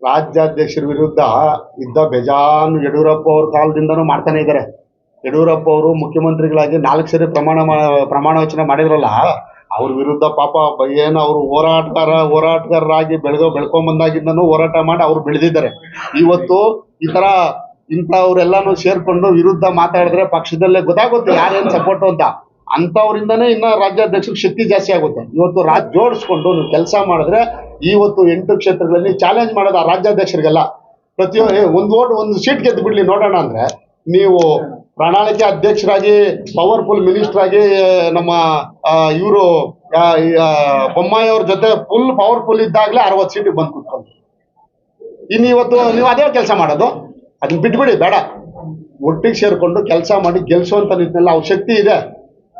ರಾಜ್ಯಾಧ್ಯಕ್ಷರ ವಿರುದ್ಧ ಇದ್ದ ಬೇಜಾನ್ ಯಡಿಯೂರಪ್ಪ ಅವ್ರ ಕಾಲದಿಂದನೂ ಮಾಡ್ತಾನೆ ಇದ್ದಾರೆ. ಯಡಿಯೂರಪ್ಪ ಅವರು ಮುಖ್ಯಮಂತ್ರಿಗಳಾಗಿ 4 ಸರಿ ಪ್ರಮಾಣ ವಚನ ಮಾಡಿದ್ರಲ್ಲ, ಅವ್ರ ವಿರುದ್ಧ ಪಾಪ ಏನು ಅವರು ಹೋರಾಟಗಾರರಾಗಿ ಬೆಳ್ಕೊಂಬಂದಾಗಿಂದನೂ ಹೋರಾಟ ಮಾಡಿ ಅವ್ರು ಬೆಳೆದಿದ್ದಾರೆ. ಇವತ್ತು ಈ ತರ ಇಂಥವ್ರೆಲ್ಲಾನು ಸೇರ್ಕೊಂಡು ವಿರುದ್ಧ ಮಾತಾಡಿದ್ರೆ ಪಕ್ಷದಲ್ಲೇ ಗೊತ್ತಾಗುತ್ತೆ ಯಾರೇನು ಸಪೋರ್ಟ್ ಅಂತ. ಅಂಥವ್ರಿಂದನೇ ಇನ್ನ ರಾಜ್ಯಾಧ್ಯಕ್ಷರಿಗೆ ಶಕ್ತಿ ಜಾಸ್ತಿ ಆಗುತ್ತೆ. ಇವತ್ತು ಜೋಡಿಸ್ಕೊಂಡು ನೀವು ಕೆಲಸ ಮಾಡಿದ್ರೆ ಇವತ್ತು 8 ಕ್ಷೇತ್ರಗಳಲ್ಲಿ ಚಾಲೆಂಜ್ ಮಾಡೋದು ಆ ರಾಜ್ಯಾಧ್ಯಕ್ಷರಿಗೆಲ್ಲ. ಒಂದು ಓಟ್ ಒಂದು ಸೀಟ್ ಗೆದ್ದು ಬಿಡ್ಲಿ ನೋಡೋಣ ಅಂದ್ರೆ, ನೀವು ಪ್ರಣಾಳಿಕೆ ಅಧ್ಯಕ್ಷರಾಗಿ ಪವರ್ಫುಲ್ ಮಿನಿಸ್ಟರ್ ಆಗಿ ನಮ್ಮ ಇವರು ಬೊಮ್ಮಾಯಿ ಅವ್ರ ಜೊತೆ ಫುಲ್ ಪವರ್ಫುಲ್ ಇದ್ದಾಗಲೇ 60 ಸೀಟಿಗೆ ಬಂದು ಕೂತ್ಕೊಂಡು ಇನ್ನು ಇವತ್ತು ನೀವು ಅದೇ ಕೆಲಸ ಮಾಡೋದು. ಅದನ್ನ ಬಿಟ್ಬಿಡಿ, ಬೇಡ. ಒಟ್ಟಿಗೆ ಸೇರ್ಕೊಂಡು ಕೆಲಸ ಮಾಡಿ ಗೆಲ್ಸುವಂತ ನಿಟ್ಟಿನಲ್ಲಿ ಅವ್ರ ಶಕ್ತಿ ಇದೆ.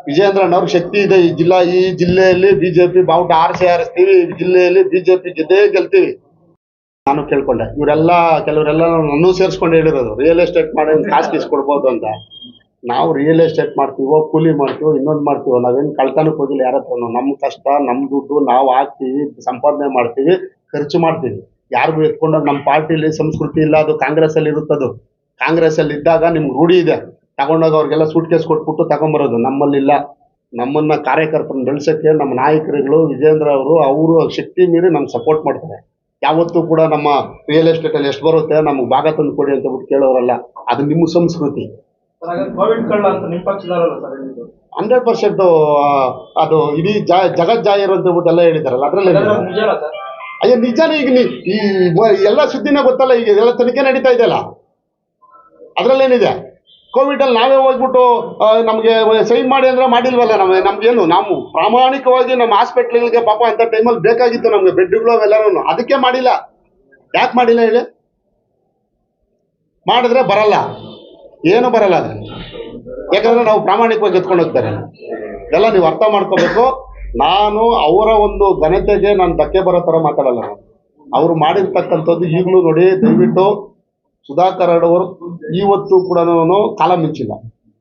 ವಿಜಯೇಂದ್ರನ್ ಅವ್ರ ಶಕ್ತಿ ಇದೆ. ಈ ಜಿಲ್ಲೆಯಲ್ಲಿ ಬಿಜೆಪಿ ಬಾವುಟ ಆರಿಸ್ತೀವಿ, ಈ ಜಿಲ್ಲೆಯಲ್ಲಿ ಬಿಜೆಪಿ ಗೆಲ್ತೀವಿ. ನಾನು ಕೇಳ್ಕೊಂಡೆ, ಕೆಲವರೆಲ್ಲ ನನ್ನೂ ಸೇರಿಸ್ಕೊಂಡು ಹೇಳಿರೋದು ರಿಯಲ್ ಎಸ್ಟೇಟ್ ಮಾಡಿ ಕಾಸು ಕೊಡ್ಬೋದು ಅಂತ. ನಾವು ರಿಯಲ್ ಎಸ್ಟೇಟ್ ಮಾಡ್ತೀವೋ, ಕೂಲಿ ಮಾಡ್ತೀವೋ, ಇನ್ನೊಂದು ಮಾಡ್ತೀವೋ, ನಾವೇನು ಕಳ್ತನಕ್ಕೆ ಹೋಗಿಲ್ಲ ಯಾರ ಹತ್ರನೂ. ನಮ್ಮ ಕಷ್ಟ, ನಮ್ಮ ದುಡ್ಡು ನಾವು ಹಾಕ್ತೀವಿ, ಸಂಪಾದನೆ ಮಾಡ್ತೀವಿ, ಖರ್ಚು ಮಾಡ್ತೀವಿ. ಯಾರಿಗೂ ಎತ್ಕೊಂಡೋಗಿ ನಮ್ಮ ಪಾರ್ಟಿಲಿ ಸಂಸ್ಕೃತಿ ಇಲ್ಲ, ಅದು ಕಾಂಗ್ರೆಸ್ ಅಲ್ಲಿ ಇರುತ್ತದು. ಕಾಂಗ್ರೆಸ್ ಅಲ್ಲಿ ಇದ್ದಾಗ ನಿಮ್ಗೆ ರೂಢಿ ಇದೆ, ತಗೊಂಡೋಗಿ ಅವ್ರಿಗೆಲ್ಲ ಸೂಟ್ ಕೇಸ್ ಕೊಟ್ಬಿಟ್ಟು ತಗೊಂಬರೋದು. ನಮ್ಮಲ್ಲಿಲ್ಲ. ನಮ್ಮನ್ನ ಕಾರ್ಯಕರ್ತರನ್ನ ಬೆಳೆಸೋಕ್ಕೆ ನಮ್ಮ ನಾಯಕರುಗಳು ವಿಜೇಂದ್ರ ಅವರು ಶಕ್ತಿ ಮೀರಿ ನಮ್ಗೆ ಸಪೋರ್ಟ್ ಮಾಡ್ತಾರೆ. ಯಾವತ್ತೂ ಕೂಡ ನಮ್ಮ ರಿಯಲ್ ಎಸ್ಟೇಟ್ ಅಲ್ಲಿ ಎಷ್ಟು ಬರುತ್ತೆ ನಮ್ಗೆ ಭಾಗ ತಂದು ಕೊಡಿ ಅಂತ ಬಿಟ್ಟು ಕೇಳೋರಲ್ಲ. ಅದು ನಿಮ್ಮ ಸಂಸ್ಕೃತಿ. 100% ಅದು ಇಡೀ ಜಗಜ್ಜಾಹಿರ್ ಅಂತ ಬಿಟ್ಟು ಎಲ್ಲ ಹೇಳಿದಾರಲ್ಲ, ಅದ್ರಲ್ಲಿ ಅಯ್ಯೋ ನಿಜಾನೇ. ಈಗ ಈ ಎಲ್ಲ ಸುದ್ದಿನೇ ಗೊತ್ತಲ್ಲ, ಈಗ ಎಲ್ಲ ತನಿಖೆ ನಡೀತಾ ಇದೆಯಲ್ಲ, ಅದ್ರಲ್ಲೇನಿದೆ. ಕೋವಿಡ್ ಅಲ್ಲಿ ನಾವೇ ಹೋಗ್ಬಿಟ್ಟು ನಮಗೆ ಸೈನ್ ಮಾಡಿ ಅಂದ್ರೆ ಮಾಡಿಲ್ವಲ್ಲ. ನಮ್ಗೇನು, ನಾವು ಪ್ರಾಮಾಣಿಕವಾಗಿ ನಮ್ಮ ಹಾಸ್ಪಿಟ್ಲ್ಗಳಿಗೆ ಪಾಪ ಅಂತ ಟೈಮಲ್ಲಿ ಬೇಕಾಗಿತ್ತು ನಮ್ಗೆ ಬೆಡ್ಗಳು ಅವೆಲ್ಲರೂ, ಅದಕ್ಕೆ ಮಾಡಿಲ್ಲ. ಯಾಕೆ ಮಾಡಿಲ್ಲ ಹೇಳಿ? ಮಾಡಿದ್ರೆ ಬರಲ್ಲ, ಏನು ಬರಲ್ಲ ಅದ್ರ. ಯಾಕಂದ್ರೆ ನಾವು ಪ್ರಾಮಾಣಿಕವಾಗಿ ಎತ್ಕೊಂಡು ಹೋಗ್ತಾರೆ ಎಲ್ಲ. ನೀವು ಅರ್ಥ ಮಾಡ್ಕೋಬೇಕು. ನಾನು ಅವರ ಒಂದು ಘನತೆಗೆ ನಾನು ಧಕ್ಕೆ ಬರೋ ಥರ ಮಾತಾಡಲ್ಲ. ನಾನು ಅವರು ಮಾಡಿರ್ತಕ್ಕಂಥದ್ದು ಈಗಲೂ ನೋಡಿ, ದಯವಿಟ್ಟು ಸುಧಾಕರ್ ಅವರು ಇವತ್ತು ಕೂಡ ಕಾಲ ಮಿಂಚಿಲ್ಲ.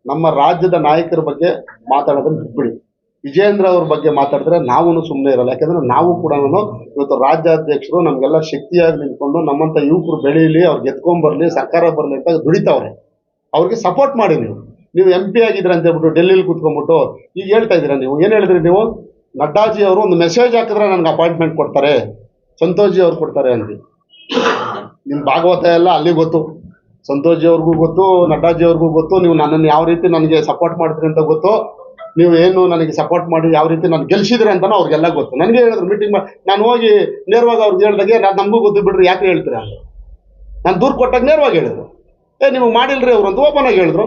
ನಮ್ಮ ರಾಜ್ಯದ ನಾಯಕರ ಬಗ್ಗೆ ಮಾತಾಡೋದನ್ನ ಬಿಟ್ಬಿಡಿ. ವಿಜೇಂದ್ರ ಅವ್ರ ಬಗ್ಗೆ ಮಾತಾಡಿದ್ರೆ ನಾವು ಸುಮ್ಮನೆ ಇರಲ್ಲ. ಯಾಕಂದ್ರೆ ನಾವು ಕೂಡ ಇವತ್ತು ರಾಜ್ಯಾಧ್ಯಕ್ಷರು ನಮಗೆಲ್ಲ ಶಕ್ತಿಯಾಗಿ ನಿಂತ್ಕೊಂಡು ನಮ್ಮಂಥ ಯುವಕರು ಬೆಳೀಲಿ, ಅವ್ರಿಗೆ ಎತ್ಕೊಂಡ್ಬರ್ಲಿ, ಸರ್ಕಾರ ಬರಲಿ ಅಂತ ದುಡಿತಾವ್ರೆ. ಅವ್ರಿಗೆ ಸಪೋರ್ಟ್ ಮಾಡಿ. ನೀವು MP ಆಗಿದ್ರೆ ಅಂತ ಹೇಳ್ಬಿಟ್ಟು ಡೆಲ್ಲಿಲಿ ಕೂತ್ಕೊಂಡ್ಬಿಟ್ಟು ಈಗ ಹೇಳ್ತಾ ಇದ್ದೀರಾ. ನೀವು ಏನು ಹೇಳಿದ್ರಿ? ನೀವು ನಡ್ಡಾಜಿ ಅವರು ಒಂದು ಮೆಸೇಜ್ ಹಾಕಿದ್ರೆ ನನಗೆ ಅಪಾಯಿಂಟ್ಮೆಂಟ್ ಕೊಡ್ತಾರೆ, ಸಂತೋಷ್ ಜಿ ಅವ್ರು ಕೊಡ್ತಾರೆ ಅಂತ. ನಿಮ್ಮ ಭಾಗವತ ಎಲ್ಲ ಅಲ್ಲಿ ಗೊತ್ತು, ಸಂತೋಷ್ ಜಿ ಅವ್ರಿಗೂ ಗೊತ್ತು, ನಡ್ಡಾಜಿ ಅವ್ರಿಗೂ ಗೊತ್ತು. ನೀವು ನನ್ನನ್ನು ಯಾವ ರೀತಿ ನನಗೆ ಸಪೋರ್ಟ್ ಮಾಡ್ತೀರಿ ಅಂತ ಗೊತ್ತು. ನೀವು ಏನು ನನಗೆ ಸಪೋರ್ಟ್ ಮಾಡಿ ಯಾವ ರೀತಿ ನಾನು ಗೆಲ್ಸಿದ್ರಿ ಅಂತನೋ ಅವ್ರಿಗೆಲ್ಲ ಗೊತ್ತು. ನನಗೆ ಹೇಳಿದ್ರು ಮೀಟಿಂಗ್ ಮಾಡಿ, ನಾನು ಹೋಗಿ ನೇರವಾಗಿ ಅವ್ರಿಗೆ ಹೇಳಿದಾಗೆ ನಮಗೂ ಗೊತ್ತು ಬಿಡ್ರಿ, ಯಾಕೆ ಹೇಳ್ತೀರಾ ಅಂತ. ನಾನು ದೂರು ಕೊಟ್ಟಾಗ ನೇರವಾಗಿ ಹೇಳಿದ್ರು, ನೀವು ಮಾಡಿಲ್ರಿ ಅವ್ರು ಅಂತ ಓಪನ್ ಆಗಿ ಹೇಳಿದ್ರು.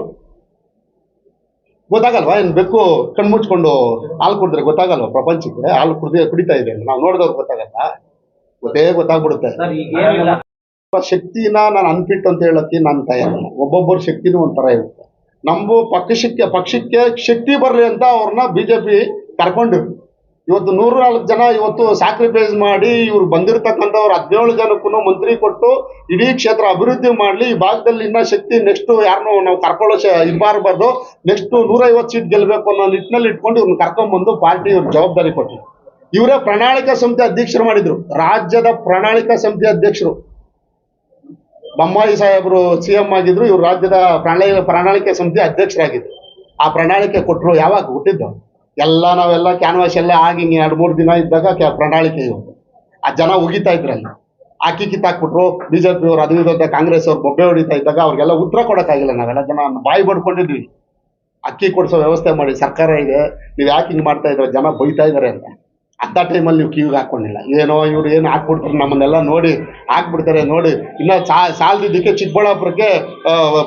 ಗೊತ್ತಾಗಲ್ವಾ? ಏನು ಬೆಕ್ಕು ಕಣ್ಮುಚ್ಕೊಂಡು ಹಾಲು ಕುಡಿದ್ರೆ ಗೊತ್ತಾಗಲ್ವಾ ಪ್ರಪಂಚಕ್ಕೆ? ಹಾಲು ಕುಡಿತಾ ಇದೆ ನಾವು ನೋಡಿದವ್ರು ಗೊತ್ತಾಗಲ್ಲ? ಗೊತ್ತಾಗ್ಬಿಡುತ್ತೆ. ಶಕ್ತಿನ ನಾನು ಅನ್ಫಿಟ್ ಅಂತ ಹೇಳಕ್ಕೆ ನಾನು ತಯಾರಿಲ್ಲ. ಒಬ್ಬೊಬ್ಬರ ಶಕ್ತಿನೂ ಒಂಥರ ಇರುತ್ತೆ. ನಮ್ಮ ಪಕ್ಷಕ್ಕೆ ಶಕ್ತಿ ಬರಲಿ ಅಂತ ಅವ್ರನ್ನ ಬಿಜೆಪಿ ಕರ್ಕೊಂಡಿರು. ಇವತ್ತು 104 ಜನ ಇವತ್ತು ಸ್ಯಾಕ್ರಿಫೈಸ್ ಮಾಡಿ ಇವ್ರು ಬಂದಿರತಕ್ಕಂಥವ್ರು 17 ಜನಕ್ಕೂ ಮಂತ್ರಿ ಕೊಟ್ಟು ಇಡೀ ಕ್ಷೇತ್ರ ಅಭಿವೃದ್ಧಿ ಮಾಡಲಿ. ಈ ಭಾಗದಲ್ಲಿ ಇನ್ನ ಶಕ್ತಿ ನೆಕ್ಸ್ಟ್ ಯಾರನ್ನೂ ನಾವು ಕರ್ಕೊಳ್ಳೋ ಇರಬಾರ್ದು. ನೆಕ್ಸ್ಟ್ 150 ಸೀಟ್ ಗೆಲ್ಲಬೇಕು ಅನ್ನೋ ನಿಟ್ಟಿನಲ್ಲಿ ಇಟ್ಕೊಂಡು ಇವ್ರನ್ನ ಕರ್ಕೊಂಡ್ಬಂದು ಪಾರ್ಟಿ ಇವ್ರ ಜವಾಬ್ದಾರಿ ಕೊಟ್ಟರು. ಇವರೇ ಪ್ರಣಾಳಿಕಾ ಸಮಿತಿ ಅಧ್ಯಕ್ಷರು ಮಾಡಿದ್ರು. ರಾಜ್ಯದ ಪ್ರಣಾಳಿಕಾ ಸಮಿತಿ ಅಧ್ಯಕ್ಷರು ಬೊಮ್ಮಾಯಿ ಸಾಹೇಬರು CM ಆಗಿದ್ರು, ಇವ್ರು ರಾಜ್ಯದ ಪ್ರಣಾಳಿಕೆ ಸಮಿತಿ ಅಧ್ಯಕ್ಷರಾಗಿದ್ರು. ಆ ಪ್ರಣಾಳಿಕೆ ಕೊಟ್ಟರು. ಯಾವಾಗ ಹುಟ್ಟಿದ್ದು? ನಾವೆಲ್ಲ ಕ್ಯಾನ್ವಾಸ್ ಎಲ್ಲ ಆಗಿ 2-3 ದಿನ ಇದ್ದಾಗ ಪ್ರಣಾಳಿಕೆ ಇವರು ಆ ಜನ ಉಗಿತಾ ಇದ್ರಲ್ಲಿ ಹಾಕಿ ಕಿತ್ತಾಕ್ಬಿಟ್ರು. ಬಿಜೆಪಿ ಅವರು ಅದು ವಿರುದ್ಧ ಕಾಂಗ್ರೆಸ್ ಅವ್ರು ಬೊಬ್ಬೆ ಹೊಡಿತಾ ಇದ್ದಾಗ ಅವ್ರಿಗೆಲ್ಲ ಉತ್ತರ ಕೊಡೋಕ್ಕಾಗಿಲ್ಲ. ನಾವೆಲ್ಲ ಜನ ಬಾಯಿ ಬಡ್ಕೊಂಡಿದ್ವಿ. ಅಕ್ಕಿ ಕೊಡಿಸೋ ವ್ಯವಸ್ಥೆ ಮಾಡಿ, ಸರ್ಕಾರ ಇದೆ, ನೀವು ಯಾಕೆ ಹಿಂಗೆ ಮಾಡ್ತಾ ಇದ್ರೆ ಜನ ಬೈತಾ ಇದ್ದಾರೆ ಅಂತ. ಅಂಥ ಟೈಮಲ್ಲಿ ನೀವು ಕಿವಿಗೆ ಹಾಕ್ಕೊಂಡಿಲ್ಲ. ಏನೋ ಇವ್ರು ಏನು ಹಾಕ್ಬಿಡ್ತಾರೆ, ನಮ್ಮನ್ನೆಲ್ಲ ನೋಡಿ ಹಾಕ್ಬಿಡ್ತಾರೆ ನೋಡಿ. ಇನ್ನು ಸಾಲದಿದ್ದಕ್ಕೆ ಚಿಕ್ಕಬಳ್ಳಾಪುರಕ್ಕೆ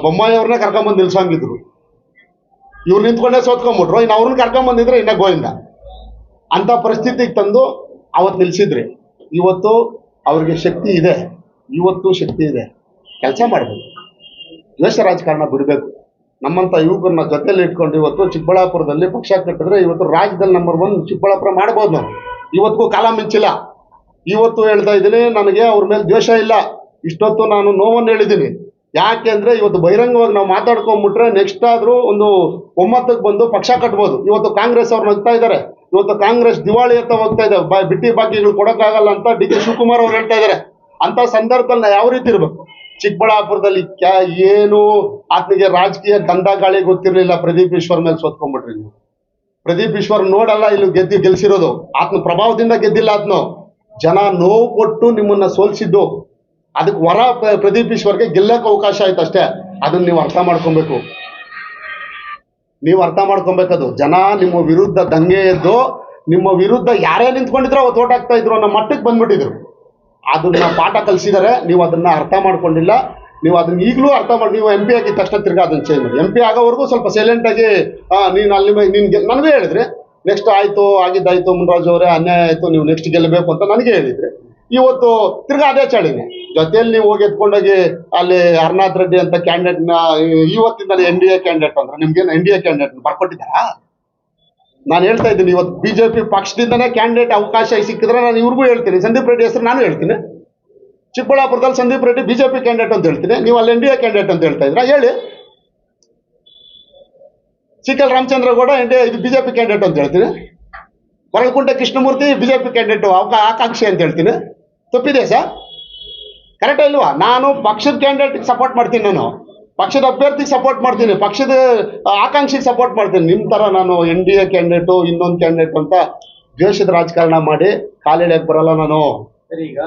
ಬೊಮ್ಮಾಯಿ ಅವ್ರನ್ನೇ ಕರ್ಕೊಂಬಂದು ನಿಲ್ಸಂಗಿದ್ರು. ಇವ್ರು ನಿಂತ್ಕೊಂಡೇ ಸೋತ್ಕೊಂಡ್ಬಿಟ್ರು. ಇನ್ನು ಅವ್ರನ್ನ ಕರ್ಕೊಂಬಂದಿದ್ರೆ ಇನ್ನ ಗೋವಿಂದ. ಅಂಥ ಪರಿಸ್ಥಿತಿಗೆ ತಂದು ಅವತ್ತು ನಿಲ್ಸಿದ್ರಿ. ಇವತ್ತು ಅವ್ರಿಗೆ ಶಕ್ತಿ ಇದೆ, ಇವತ್ತು ಶಕ್ತಿ ಇದೆ. ಕೆಲಸ ಮಾಡಬೇಕು, ದ್ವೇಷ ರಾಜಕಾರಣ ಬಿಡಬೇಕು. ನಮ್ಮಂಥ ಯುವಕರನ್ನ ಜೊತೆಯಲ್ಲಿ ಇಟ್ಕೊಂಡು ಇವತ್ತು ಚಿಕ್ಕಬಳ್ಳಾಪುರದಲ್ಲಿ ಪಕ್ಷ ಕಟ್ಟಿದ್ರೆ ಇವತ್ತು ರಾಜ್ಯದಲ್ಲಿ ನಂಬರ್ 1 ಚಿಕ್ಕಬಳ್ಳಾಪುರ ಮಾಡ್ಬೋದು ನಾವು. ಇವತ್ತಿಗೂ ಕಾಲ ಮಿಂಚಿಲ್ಲ. ಇವತ್ತು ಹೇಳ್ತಾ ಇದ್ದೀನಿ, ನನಗೆ ಅವ್ರ ಮೇಲೆ ದ್ವೇಷ ಇಲ್ಲ. ಇಷ್ಟೊತ್ತು ನಾನು ನೋವನ್ನು ಹೇಳಿದ್ದೀನಿ. ಯಾಕೆ ಅಂದರೆ ಇವತ್ತು ಬಹಿರಂಗವಾಗಿ ನಾವು ಮಾತಾಡ್ಕೊಂಡ್ಬಿಟ್ರೆ ನೆಕ್ಸ್ಟ್ ಆದರೂ ಒಂದು ಒಮ್ಮತಕ್ಕೆ ಬಂದು ಪಕ್ಷ ಕಟ್ಬೋದು. ಇವತ್ತು ಕಾಂಗ್ರೆಸ್ ಅವ್ರು ನಗ್ತಾ ಇದ್ದಾರೆ. ಇವತ್ತು ಕಾಂಗ್ರೆಸ್ ದಿವಾಳಿ ಅಂತ ಹೋಗ್ತಾ ಇದೆ. ಬಿಟ್ಟಿ ಬಾಕಿಗಳು ಕೊಡೋಕ್ಕಾಗಲ್ಲ ಅಂತ DK ಶಿವಕುಮಾರ್ ಅವ್ರು ಹೇಳ್ತಾ ಇದ್ದಾರೆ. ಅಂತ ಸಂದರ್ಭದಲ್ಲಿ ನಾವು ಯಾವ ರೀತಿ ಇರ್ಬೇಕು? ಚಿಕ್ಕಬಳ್ಳಾಪುರದಲ್ಲಿ ಏನು ಆತನಿಗೆ ರಾಜಕೀಯ ಗಂಧ ಗಾಳಿ ಗೊತ್ತಿರಲಿಲ್ಲ. ಪ್ರದೀಪ್ ಈಶ್ವರ್ ಮೇಲೆ ಸೋತ್ಕೊಂಡ್ಬಿಟ್ರಿ ನೀವು. ಪ್ರದೀಪ್ ಈಶ್ವರ್ ನೋಡಲ್ಲ ಇಲ್ಲಿ ಗೆಲ್ಸಿರೋದು, ಆತನ ಪ್ರಭಾವದಿಂದ ಗೆದ್ದಿಲ್ಲ. ಆತನು ಜನ ನೋವು ಕೊಟ್ಟು ನಿಮ್ಮನ್ನ ಸೋಲ್ಸಿದ್ದು, ಅದಕ್ಕೆ ವರ ಪ್ರದೀಪ್ ಈಶ್ವರ್ಗೆ ಗೆಲ್ಲಕ್ಕೆ ಅವಕಾಶ ಆಯ್ತು ಅಷ್ಟೇ. ಅದನ್ನ ನೀವು ಅರ್ಥ ಮಾಡ್ಕೊಬೇಕು. ನೀವು ಅರ್ಥ ಮಾಡ್ಕೊಬೇಕದು. ಜನ ನಿಮ್ಮ ವಿರುದ್ಧ ದಂಗೆ ಎದ್ದು ನಿಮ್ಮ ವಿರುದ್ಧ ಯಾರೇ ನಿಂತ್ಕೊಂಡಿದ್ರು ಅವತ್ತು ಓಟ್ ಹಾಕ್ತಾ ಇದ್ರು ಅನ್ನೋ ಮಟ್ಟಕ್ಕೆ ಬಂದ್ಬಿಟ್ಟಿದ್ರು. ಅದನ್ನ ಪಾಠ ಕಲಿಸಿದರೆ ನೀವು ಅದನ್ನ ಅರ್ಥ ಮಾಡ್ಕೊಂಡಿಲ್ಲ. ನೀವು ಅದನ್ನ ಈಗಲೂ ಅರ್ಥ ಮಾಡಿ. ನೀವು MP ಆಗಿದ ತಕ್ಷಣ ತಿರ್ಗಾ ಅದನ್ನ ಚೇಂಜ್ ಮಾಡಿ. MP ಆಗೋವರೆಗೂ ಸ್ವಲ್ಪ ಸೈಲೆಂಟ್ ಆಗಿ ನೀನು ಅಲ್ಲಿ ನಿನ್ಗೆ ನನಗೆ ಹೇಳಿದ್ರಿ ನೆಕ್ಸ್ಟ್ ಆಯ್ತು ಆಗಿದ್ದಾಯ್ತು ಮುನ್ರಾಜು ಅವರೇ ಅನ್ಯಾಯ ಆಯ್ತು, ನೀವು ನೆಕ್ಸ್ಟ್ ಗೆಲ್ಲಬೇಕು ಅಂತ ನನಗೆ ಹೇಳಿದ್ರಿ. ಇವತ್ತು ತಿರ್ಗಾ ಅದೇ ಚಾಳಿನಿ ಜೊತೆಯಲ್ಲಿ ನೀವು ಹೋಗಿ ಎತ್ಕೊಂಡೋಗಿ ಅಲ್ಲಿ ಹರ್ನಾಥ್ ರೆಡ್ಡಿ ಅಂತ ಕ್ಯಾಂಡಿಡೇಟ್ನ ಇವತ್ತಿಂದ NDA ಕ್ಯಾಂಡಿಡೇಟ್ ಅಂದ್ರೆ ನಿಮ್ಗೇನು NDA ಕ್ಯಾಂಡಿಡೇಟ್ ಬರ್ಕೊಟ್ಟಿದ್ದಾರಾ? ನಾನು ಹೇಳ್ತಾ ಇದ್ದೀನಿ, ಇವತ್ತು BJP ಪಕ್ಷದಿಂದನೇ ಕ್ಯಾಂಡಿಡೇಟ್ ಅವಕಾಶ ಸಿಕ್ಕಿದ್ರೆ ನಾನು ಇವ್ರಿಗೂ ಹೇಳ್ತೀನಿ. ಸಂದೀಪ್ ರೆಡ್ಡಿ ಹೆಸರು ನಾನು ಹೇಳ್ತೀನಿ. ಚಿಕ್ಕಬಳ್ಳಾಪುರದಲ್ಲಿ ಸಂದೀಪ್ ರೆಡ್ಡಿ BJP ಕ್ಯಾಂಡಿಡೇಟ್ ಅಂತ ಹೇಳ್ತೀನಿ, ನೀವು ಅಲ್ಲಿ NDA ಕ್ಯಾಂಡಿಡೇಟ್ ಅಂತ ಹೇಳ್ತಾ ಇದ್ರ ಹೇಳಿ. CKL ರಾಮಚಂದ್ರಗೌಡ ಇದು BJP ಕ್ಯಾಂಡಿಡೇಟ್ ಅಂತ ಹೇಳ್ತೀನಿ. ಕೊರಳಕುಂಟೆ ಕೃಷ್ಣಮೂರ್ತಿ BJP ಕ್ಯಾಂಡಿಡೇಟ್ ಆಕಾಂಕ್ಷಿ ಅಂತ ಹೇಳ್ತೀನಿ. ತಪ್ಪಿದೆ ಸರ್? ಕರೆಕ್ಟ್ ಇಲ್ವಾ? ನಾನು ಪಕ್ಷದ ಕ್ಯಾಂಡಿಡೇಟ್ಗೆ ಸಪೋರ್ಟ್ ಮಾಡ್ತೀನಿ, ನಾನು ಪಕ್ಷದ ಅಭ್ಯರ್ಥಿಗೆ ಸಪೋರ್ಟ್ ಮಾಡ್ತೀನಿ, ಪಕ್ಷದ ಆಕಾಂಕ್ಷಿಗೆ ಸಪೋರ್ಟ್ ಮಾಡ್ತೀನಿ. ನಿಮ್ಮ ಥರ ನಾನು NDA ಕ್ಯಾಂಡಿಡೇಟು ಇನ್ನೊಂದು ಕ್ಯಾಂಡಿಡೇಟ್ ಅಂತ ದ್ವೇಷದ ರಾಜಕಾರಣ ಮಾಡಿ ಕಾಲೆಳೆಯಕ್ಕೆ ಬರಲ್ಲ ನಾನು. ಈಗ